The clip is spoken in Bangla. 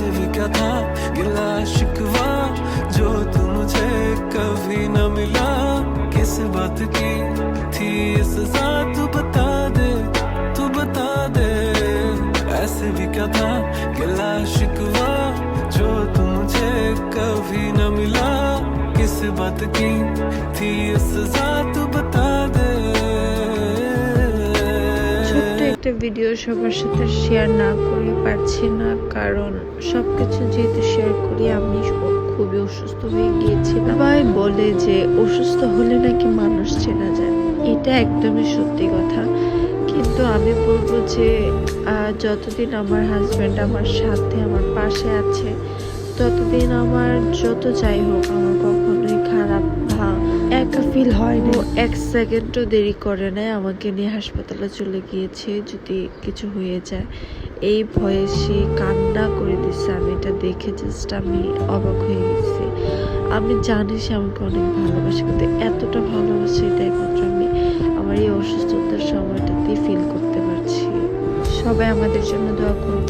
ऐसे भी क्या था गिला शिकवा जो तू मुझे कभी न मिला, किस बात की थी ये सजा तू बता दे, तू बता दे। ऐसे भी क्या था गिला शिकवा जो तू मुझे कभी न मिला, किस बात की थी ये सजा तू बता दे। ছোট্ট একটা ভিডিও সবার সাথে শেয়ার না করে পারছি না, কারণ সবকিছু যেহেতু শেয়ার করি আমি খুবই অসুস্থ হয়ে গিয়েছিলাম। সবাই বলে যে অসুস্থ হলে নাকি মানুষ চেনা যায়, এটা একদমই সত্যি কথা। কিন্তু আমি বলবো যে যতদিন আমার হাজব্যান্ড আমার সাথে আমার পাশে আছে ততদিন আমার যত যাই হোক আমার কখনোই খারাপ বা একা ফিল হয়নি। এক সেকেন্ডও দেরি করে নাই, আমাকে নিয়ে হাসপাতালে চলে গিয়েছে যদি কিছু হয়ে যায়। এই ভয়ে সে কান্না করে দিচ্ছে, আমি এটা দেখে জাস্ট আমি অবাক হয়ে গেছি। আমি জানি সে আমাকে অনেক ভালোবাসে, কিন্তু এতটা ভালোবাসে এটা একমাত্র আমি আমার এই অসুস্থতার সময়টাতেই ফিল করতে পারছি। সবাই আমাদের জন্য দোয়া করুন।